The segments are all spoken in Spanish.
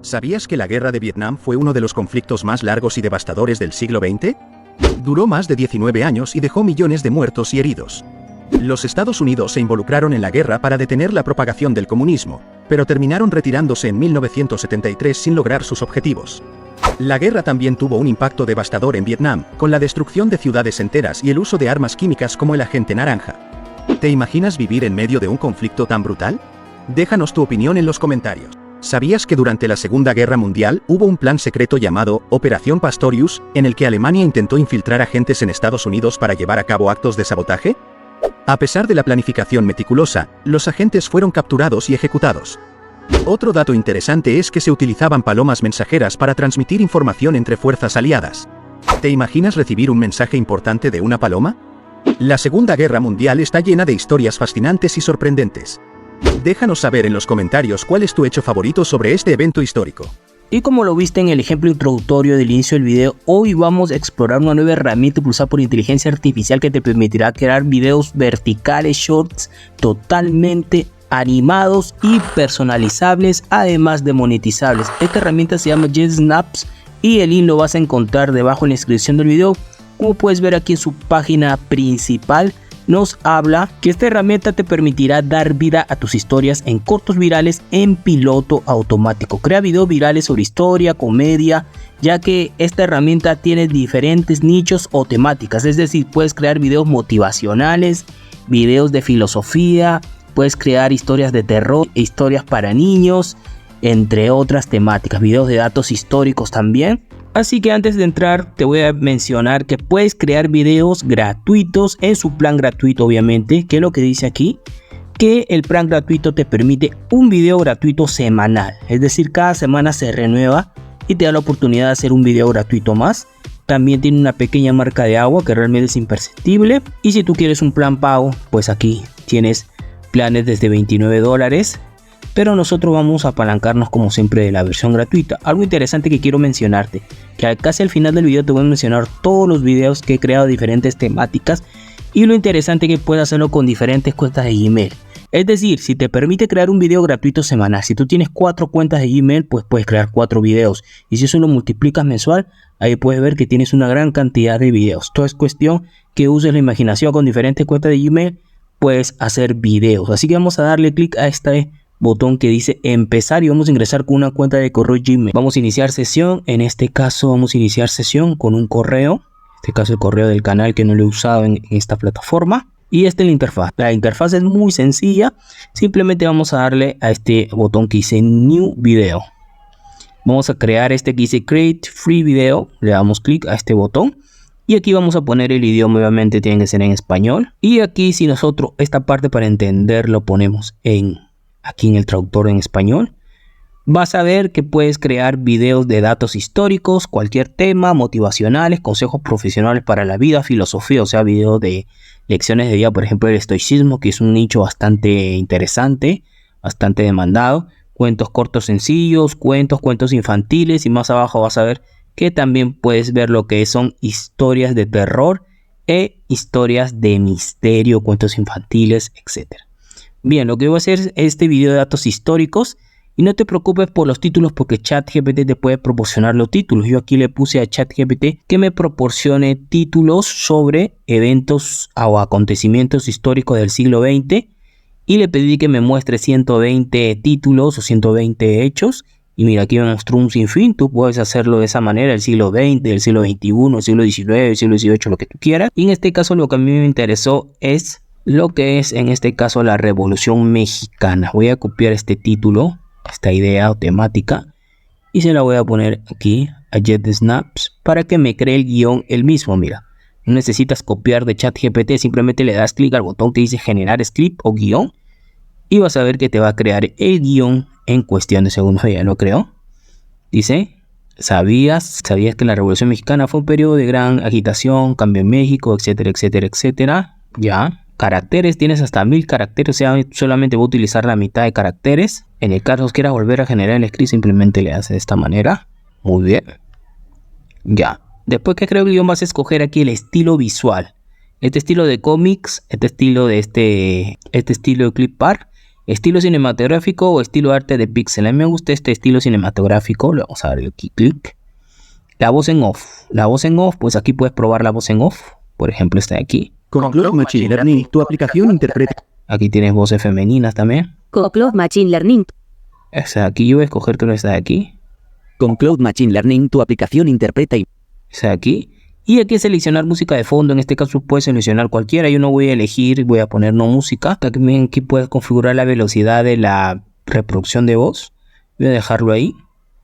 ¿Sabías que la Guerra de Vietnam fue uno de los conflictos más largos y devastadores del siglo XX? Duró más de 19 años y dejó millones de muertos y heridos. Los Estados Unidos se involucraron en la guerra para detener la propagación del comunismo, pero terminaron retirándose en 1973 sin lograr sus objetivos. La guerra también tuvo un impacto devastador en Vietnam, con la destrucción de ciudades enteras y el uso de armas químicas como el agente naranja. ¿Te imaginas vivir en medio de un conflicto tan brutal? Déjanos tu opinión en los comentarios. ¿Sabías que durante la Segunda Guerra Mundial hubo un plan secreto llamado Operación Pastorius, en el que Alemania intentó infiltrar agentes en Estados Unidos para llevar a cabo actos de sabotaje? A pesar de la planificación meticulosa, los agentes fueron capturados y ejecutados. Otro dato interesante es que se utilizaban palomas mensajeras para transmitir información entre fuerzas aliadas. ¿Te imaginas recibir un mensaje importante de una paloma? La Segunda Guerra Mundial está llena de historias fascinantes y sorprendentes. Déjanos saber en los comentarios cuál es tu hecho favorito sobre este evento histórico. Y como lo viste en el ejemplo introductorio del inicio del video, hoy vamos a explorar una nueva herramienta impulsada por inteligencia artificial que te permitirá crear videos verticales, shorts, totalmente animados y personalizables, además de monetizables. Esta herramienta se llama JetSnaps y el link lo vas a encontrar debajo en la descripción del video. Como puedes ver aquí en su página principal, nos habla que esta herramienta te permitirá dar vida a tus historias en cortos virales en piloto automático. Crea videos virales sobre historia, comedia, ya que esta herramienta tiene diferentes nichos o temáticas. Es decir, puedes crear videos motivacionales, videos de filosofía, puedes crear historias de terror, historias para niños, entre otras temáticas, videos de datos históricos también. Así que antes de entrar te voy a mencionar que puedes crear videos gratuitos en su plan gratuito, obviamente, que es lo que dice aquí, que el plan gratuito te permite un video gratuito semanal, es decir, cada semana se renueva y te da la oportunidad de hacer un video gratuito más. También tiene una pequeña marca de agua que realmente es imperceptible, y si tú quieres un plan pago, pues aquí tienes planes desde $29. Pero nosotros vamos a apalancarnos como siempre de la versión gratuita. Algo interesante que quiero mencionarte, que casi al final del video te voy a mencionar todos los videos que he creado de diferentes temáticas, y lo interesante que puedes hacerlo con diferentes cuentas de Gmail. Es decir, si te permite crear un video gratuito semanal, si tú tienes 4 cuentas de Gmail, pues puedes crear 4 videos, y si eso lo multiplicas mensual, ahí puedes ver que tienes una gran cantidad de videos. Todo es cuestión que uses la imaginación. Con diferentes cuentas de Gmail puedes hacer videos. Así que vamos a darle clic a este botón que dice empezar y vamos a ingresar con una cuenta de correo Gmail. Vamos a iniciar sesión. En este caso vamos a iniciar sesión con un correo, en este caso el correo del canal, que no lo he usado en esta plataforma. Y esta es la interfaz. La interfaz es muy sencilla. Simplemente vamos a darle a este botón que dice New Video. Vamos a crear este que dice Create Free Video. Le damos clic a este botón. Y aquí vamos a poner el idioma, obviamente tiene que ser en español. Y aquí, si nosotros esta parte para entenderlo ponemos aquí en el traductor en español, vas a ver que puedes crear videos de datos históricos, cualquier tema, motivacionales, consejos profesionales para la vida, filosofía, o sea, videos de lecciones de vida, por ejemplo, el estoicismo, que es un nicho bastante interesante, bastante demandado, cuentos cortos sencillos, cuentos infantiles, y más abajo vas a ver que también puedes ver lo que son historias de terror e historias de misterio, cuentos infantiles, etc. Bien, lo que voy a hacer es este video de datos históricos, y no te preocupes por los títulos porque ChatGPT te puede proporcionar los títulos. Yo aquí le puse a ChatGPT que me proporcione títulos sobre eventos o acontecimientos históricos del siglo XX, y le pedí que me muestre 120 títulos o 120 hechos. Y mira, aquí me mostró un sinfín. Tú puedes hacerlo de esa manera, el siglo XX, el siglo XXI, el siglo XIX, el siglo XVIII, lo que tú quieras. Y en este caso lo que a mí me interesó es lo que es en este caso la Revolución Mexicana. Voy a copiar este título, esta idea o temática, y se la voy a poner aquí a JetSnaps para que me cree el guión él mismo. Mira, no necesitas copiar de ChatGPT, simplemente le das clic al botón que dice generar script o guión, y vas a ver que te va a crear el guión en cuestión de segundos. Ya lo creó. Dice: ¿Sabías que la Revolución Mexicana fue un periodo de gran agitación, cambio en México, etcétera, etcétera, etcétera? Ya. Caracteres, tienes hasta 1000 caracteres, o sea, solamente voy a utilizar la mitad de caracteres. En el caso que quieras volver a generar el script, simplemente le haces de esta manera. Muy bien. Ya. Después que creo el guión, vas a escoger aquí el estilo visual. Este estilo de cómics, este estilo de este estilo de clip art, Estilo cinematográfico o estilo arte de pixel. A mí me gusta este estilo cinematográfico. Le vamos a darle aquí clic. La voz en off. La voz en off, pues aquí puedes probar la voz en off. Por ejemplo, esta de aquí. Con Cloud Machine Learning, tu aplicación interpreta. Aquí tienes voces femeninas también. Con Cloud Machine Learning. Esta de aquí, yo voy a escoger toda esta de aquí. Con Cloud Machine Learning, tu aplicación interpreta y... Esta de aquí. Y aquí seleccionar música de fondo. En este caso puedes seleccionar cualquiera. Yo no voy a elegir, voy a poner no música. Aquí puedes configurar la velocidad de la reproducción de voz. Voy a dejarlo ahí.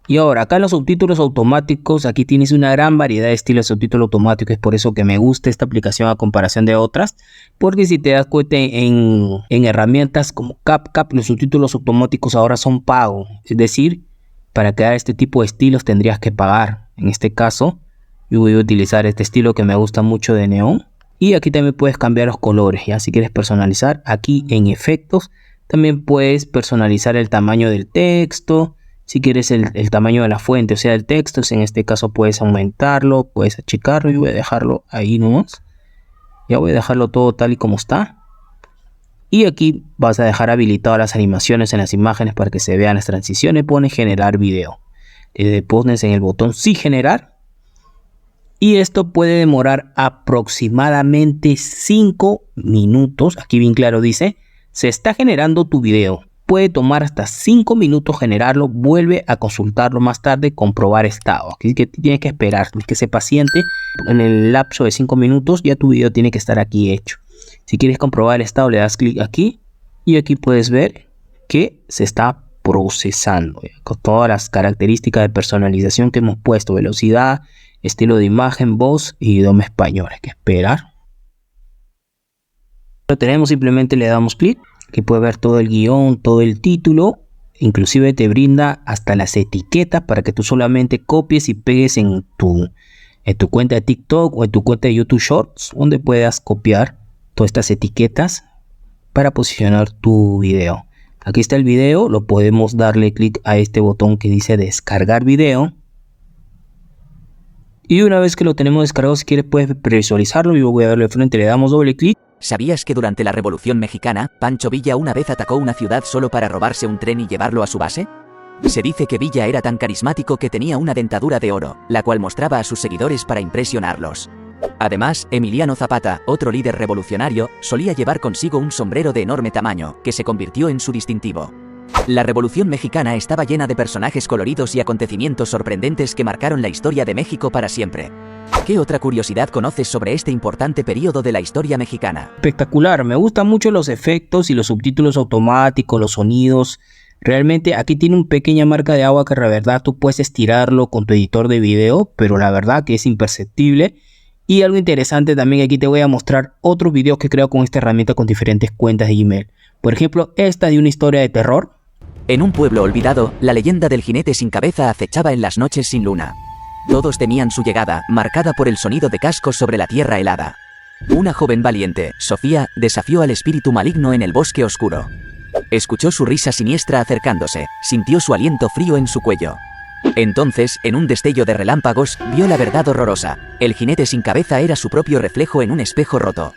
Y ahora, acá en los subtítulos automáticos, aquí tienes una gran variedad de estilos de subtítulos automáticos. Es por eso que me gusta esta aplicación a comparación de otras. Porque si te das cuenta en herramientas como CapCut, los subtítulos automáticos ahora son pagos. Es decir, para crear este tipo de estilos tendrías que pagar. En este caso, yo voy a utilizar este estilo que me gusta mucho de neón. Y aquí también puedes cambiar los colores. Ya si quieres personalizar, aquí en efectos, también puedes personalizar el tamaño del texto. Si quieres el tamaño de la fuente, o sea, el texto, en este caso puedes aumentarlo, puedes achicarlo. Yo voy a dejarlo ahí nomás. Ya voy a dejarlo todo tal y como está. Y aquí vas a dejar habilitadas las animaciones en las imágenes para que se vean las transiciones. Pones generar video. Le pones en el botón sí generar. Y esto puede demorar aproximadamente 5 minutos. Aquí bien claro dice, se está generando tu video. Puede tomar hasta 5 minutos generarlo. Vuelve a consultarlo más tarde, comprobar estado. Así que tienes que esperar, tienes que ser paciente. En el lapso de 5 minutos ya tu video tiene que estar aquí hecho. Si quieres comprobar el estado, le das clic aquí. Y aquí puedes ver que se está procesando. Con todas las características de personalización que hemos puesto. Velocidad, estilo de imagen, voz y idioma español. Hay que esperar. Lo tenemos, simplemente le damos clic. Aquí puedes ver todo el guión, todo el título. Inclusive te brinda hasta las etiquetas para que tú solamente copies y pegues en tu cuenta de TikTok o en tu cuenta de YouTube Shorts, donde puedas copiar todas estas etiquetas para posicionar tu video. Aquí está el video, lo podemos darle clic a este botón que dice descargar video. Y una vez que lo tenemos descargado, si quieres puedes previsualizarlo. Yo voy a darle de frente, le damos doble clic. ¿Sabías que durante la Revolución Mexicana, Pancho Villa una vez atacó una ciudad solo para robarse un tren y llevarlo a su base? Se dice que Villa era tan carismático que tenía una dentadura de oro, la cual mostraba a sus seguidores para impresionarlos. Además, Emiliano Zapata, otro líder revolucionario, solía llevar consigo un sombrero de enorme tamaño, que se convirtió en su distintivo. La Revolución Mexicana estaba llena de personajes coloridos y acontecimientos sorprendentes que marcaron la historia de México para siempre. ¿Qué otra curiosidad conoces sobre este importante periodo de la historia mexicana? Espectacular, me gustan mucho los efectos y los subtítulos automáticos, los sonidos. Realmente aquí tiene una pequeña marca de agua que la verdad tú puedes estirarlo con tu editor de video, pero la verdad que es imperceptible. Y algo interesante también, aquí te voy a mostrar otros videos que creo con esta herramienta con diferentes cuentas de Gmail. Por ejemplo, esta de una historia de terror. En un pueblo olvidado, la leyenda del jinete sin cabeza acechaba en las noches sin luna. Todos temían su llegada, marcada por el sonido de cascos sobre la tierra helada. Una joven valiente, Sofía, desafió al espíritu maligno en el bosque oscuro. Escuchó su risa siniestra acercándose, sintió su aliento frío en su cuello. Entonces, en un destello de relámpagos, vio la verdad horrorosa. El jinete sin cabeza era su propio reflejo en un espejo roto.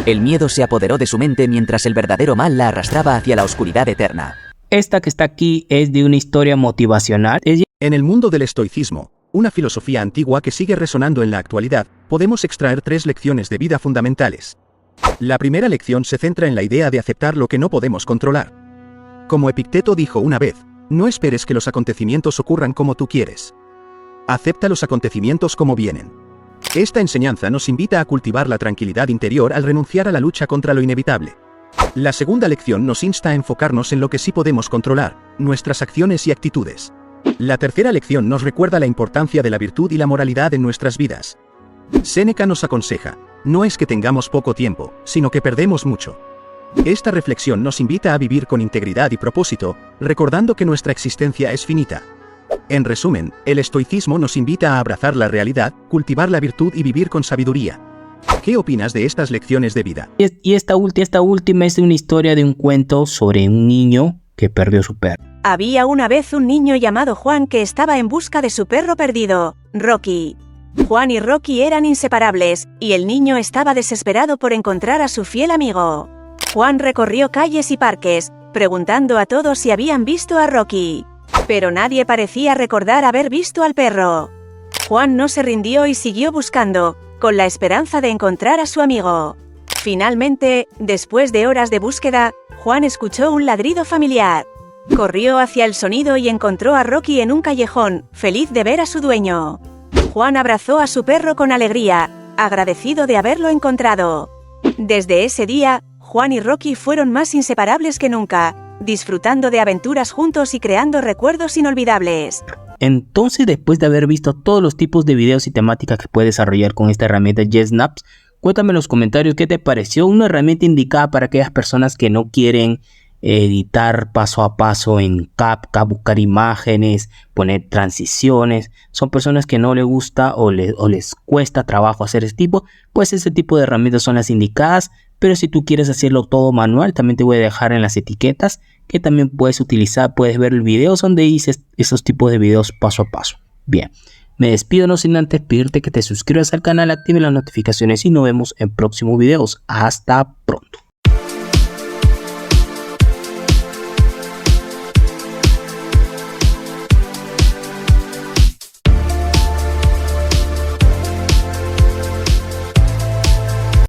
El miedo se apoderó de su mente mientras el verdadero mal la arrastraba hacia la oscuridad eterna. Esta que está aquí es de una historia motivacional. En el mundo del estoicismo, una filosofía antigua que sigue resonando en la actualidad, podemos extraer 3 lecciones de vida fundamentales. La primera lección se centra en la idea de aceptar lo que no podemos controlar. Como Epicteto dijo una vez, no esperes que los acontecimientos ocurran como tú quieres. Acepta los acontecimientos como vienen. Esta enseñanza nos invita a cultivar la tranquilidad interior al renunciar a la lucha contra lo inevitable. La segunda lección nos insta a enfocarnos en lo que sí podemos controlar, nuestras acciones y actitudes. La tercera lección nos recuerda la importancia de la virtud y la moralidad en nuestras vidas. Séneca nos aconseja, no es que tengamos poco tiempo, sino que perdemos mucho. Esta reflexión nos invita a vivir con integridad y propósito, recordando que nuestra existencia es finita. En resumen, el estoicismo nos invita a abrazar la realidad, cultivar la virtud y vivir con sabiduría. ¿Qué opinas de estas lecciones de vida? Y esta última es una historia de un cuento sobre un niño que perdió su perro. Había una vez un niño llamado Juan que estaba en busca de su perro perdido, Rocky. Juan y Rocky eran inseparables, y el niño estaba desesperado por encontrar a su fiel amigo. Juan recorrió calles y parques, preguntando a todos si habían visto a Rocky. Pero nadie parecía recordar haber visto al perro. Juan no se rindió y siguió buscando, con la esperanza de encontrar a su amigo. Finalmente, después de horas de búsqueda, Juan escuchó un ladrido familiar. Corrió hacia el sonido y encontró a Rocky en un callejón, feliz de ver a su dueño. Juan abrazó a su perro con alegría, agradecido de haberlo encontrado. Desde ese día, Juan y Rocky fueron más inseparables que nunca, disfrutando de aventuras juntos y creando recuerdos inolvidables. Entonces, después de haber visto todos los tipos de videos y temáticas que puedes desarrollar con esta herramienta JetSnaps, cuéntame en los comentarios qué te pareció una herramienta indicada para aquellas personas que no quieren editar paso a paso en CapCut, buscar imágenes, poner transiciones. Son personas que no les gusta o les cuesta trabajo hacer ese tipo, pues ese tipo de herramientas son las indicadas. Pero si tú quieres hacerlo todo manual, también te voy a dejar en las etiquetas que también puedes utilizar. Puedes ver el video donde hice esos tipos de videos paso a paso. Bien, me despido no sin antes pedirte que te suscribas al canal, active las notificaciones y nos vemos en próximos videos. Hasta pronto.